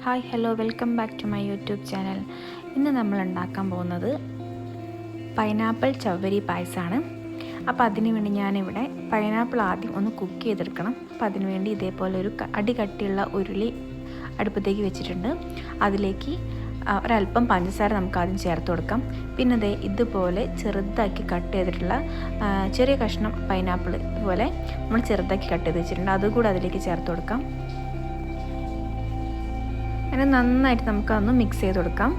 Hi hello welcome back to my YouTube channel. ഇന്ന് നമ്മൾ ഉണ്ടാക്കാൻ പോകുന്നത് പൈനാപ്പിൾ ചവ്വരി പായസമാണ്. അപ്പോൾ അതിന് വേണ്ടി ഞാനിവിടെ പൈനാപ്പിൾ ആദ്യം ഒന്ന് കുക്ക് ചെയ്തെടുക്കണം. അപ്പോൾ അതിന് വേണ്ടി ഇതേപോലെ ഒരു കട്ടിയുള്ള ഉരുളി അടുപ്പത്തേക്ക് വെച്ചിട്ടുണ്ട്. അതിലേക്ക് ഒരല്പം പഞ്ചസാര നമുക്ക് ആദ്യം ചേർത്ത് കൊടുക്കാം. പിന്നെ ഇതുപോലെ ചെറുതാക്കി കട്ട് ചെയ്തിട്ടുള്ള ചെറിയ കഷ്ണം പൈനാപ്പിൾ ഇതുപോലെ നമ്മൾ ചെറുതാക്കി കട്ട് ചെയ്ത് വെച്ചിട്ടുണ്ട്. അതുകൂടെ അതിലേക്ക് ചേർത്ത് കൊടുക്കാം. അങ്ങനെ നന്നായിട്ട് നമുക്കതൊന്ന് മിക്സ് ചെയ്ത് കൊടുക്കാം.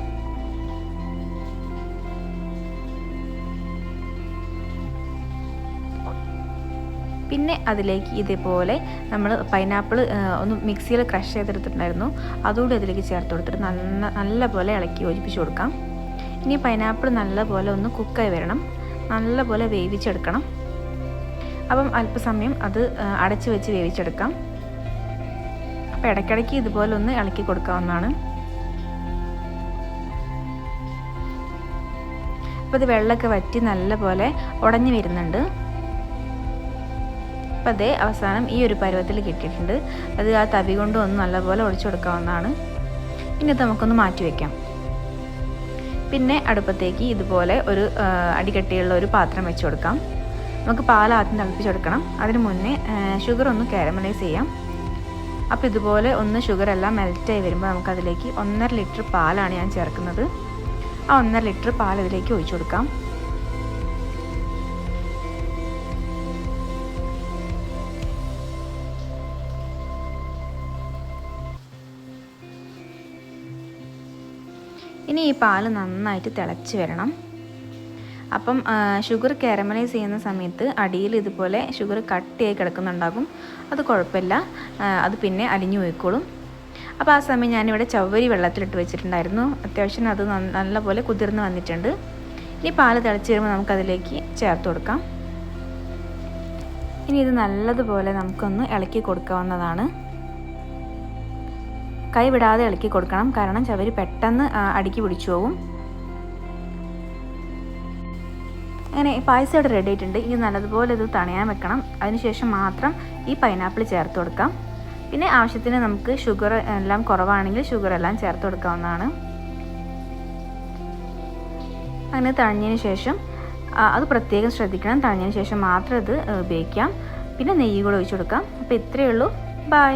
പിന്നെ അതിലേക്ക് ഇതേപോലെ നമ്മൾ പൈനാപ്പിൾ ഒന്ന് മിക്സിയിൽ ക്രഷ് ചെയ്തെടുത്തിട്ടുണ്ടായിരുന്നു. അതുകൂടി അതിലേക്ക് ചേർത്ത് കൊടുത്തിട്ട് നല്ലപോലെ ഇളക്കി യോജിപ്പിച്ച് കൊടുക്കാം. ഇനി പൈനാപ്പിൾ നല്ലപോലെ ഒന്ന് കുക്കായി വരണം, നല്ലപോലെ വേവിച്ചെടുക്കണം. അപ്പം അല്പസമയം അത് അടച്ച് വെച്ച് വേവിച്ചെടുക്കാം. അപ്പോൾ ഇടയ്ക്കിടയ്ക്ക് ഇതുപോലെ ഒന്ന് ഇളക്കി കൊടുക്കാവുന്നതാണ്. അപ്പോൾ ഇത് വെള്ളമൊക്കെ വറ്റി നല്ലപോലെ ഉടഞ്ഞു വരുന്നുണ്ട്. അപ്പോൾ അതേ അവസാനം ഈ ഒരു പരുവത്തിൽ കിട്ടിയിട്ടുണ്ട്. അത് ആ തവി കൊണ്ട് ഒന്ന് നല്ലപോലെ ഒഴിച്ചു കൊടുക്കാവുന്നതാണ്. ഇനി ഇത് നമുക്കൊന്ന് മാറ്റി വയ്ക്കാം. പിന്നെ അടുപ്പത്തേക്ക് ഇതുപോലെ ഒരു അടികട്ടിയുള്ള ഒരു പാത്രം വെച്ച് കൊടുക്കാം. നമുക്ക് പാൽ ആദ്യം തിളപ്പിച്ചെടുക്കണം. അതിന് മുന്നേ ഷുഗർ ഒന്ന് കാരമലൈസ് ചെയ്യാം. അപ്പോൾ ഇതുപോലെ ഒന്ന് ഷുഗറെല്ലാം മെൽറ്റായി വരുമ്പോൾ നമുക്കതിലേക്ക് 1.5 ലിറ്റർ പാലാണ് ഞാൻ ചേർക്കുന്നത്. ആ 1.5 ലിറ്റർ പാൽ ഇതിലേക്ക് ഒഴിച്ചു കൊടുക്കാം. ഇനി ഈ പാൽ നന്നായിട്ട് തിളച്ച് വരണം. അപ്പം ഷുഗർ കാരമലൈസ് ചെയ്യുന്ന സമയത്ത് അടിയിൽ ഇതുപോലെ ഷുഗർ കട്ടിയായി കിടക്കുന്നുണ്ടാകും. അത് കുഴപ്പമില്ല, അത് പിന്നെ അലിഞ്ഞു പോയിക്കോളും. അപ്പോൾ ആ സമയം ഞാനിവിടെ ചവ്വരി വെള്ളത്തിലിട്ട് വെച്ചിട്ടുണ്ടായിരുന്നു. അത്യാവശ്യം അത് നല്ലപോലെ കുതിർന്ന് വന്നിട്ടുണ്ട്. ഇനി പാൽ തിളച്ച് വരുമ്പോൾ നമുക്കതിലേക്ക് ചേർത്ത് കൊടുക്കാം. ഇനി ഇത് നല്ലതുപോലെ നമുക്കൊന്ന് ഇളക്കി കൊടുക്കാവുന്നതാണ്. കൈ വിടാതെ ഇളക്കി കൊടുക്കണം, കാരണം ചവ്വരി പെട്ടെന്ന് അടുക്കി പിടിച്ചു പോകും. അങ്ങനെ പായസം ഇവിടെ റെഡി ആയിട്ടുണ്ട്. ഇനി നല്ലതുപോലെ ഇത് തണയാൻ വെക്കണം. അതിനുശേഷം മാത്രം ഈ പൈനാപ്പിൾ ചേർത്ത് കൊടുക്കാം. പിന്നെ ആവശ്യത്തിന് നമുക്ക് ഷുഗർ എല്ലാം കുറവാണെങ്കിൽ ഷുഗർ എല്ലാം ചേർത്ത് കൊടുക്കാവുന്നതാണ്. അങ്ങനെ തണിഞ്ഞതിന് ശേഷം അത് പ്രത്യേകം ശ്രദ്ധിക്കണം. തണിഞ്ഞതിന് ശേഷം മാത്രം ഇത് ഉപയോഗിക്കാം. പിന്നെ നെയ്യ് കൂടെ ഒഴിച്ചു കൊടുക്കാം. അപ്പോൾ ഇത്രയേ ഉള്ളൂ. ബൈ.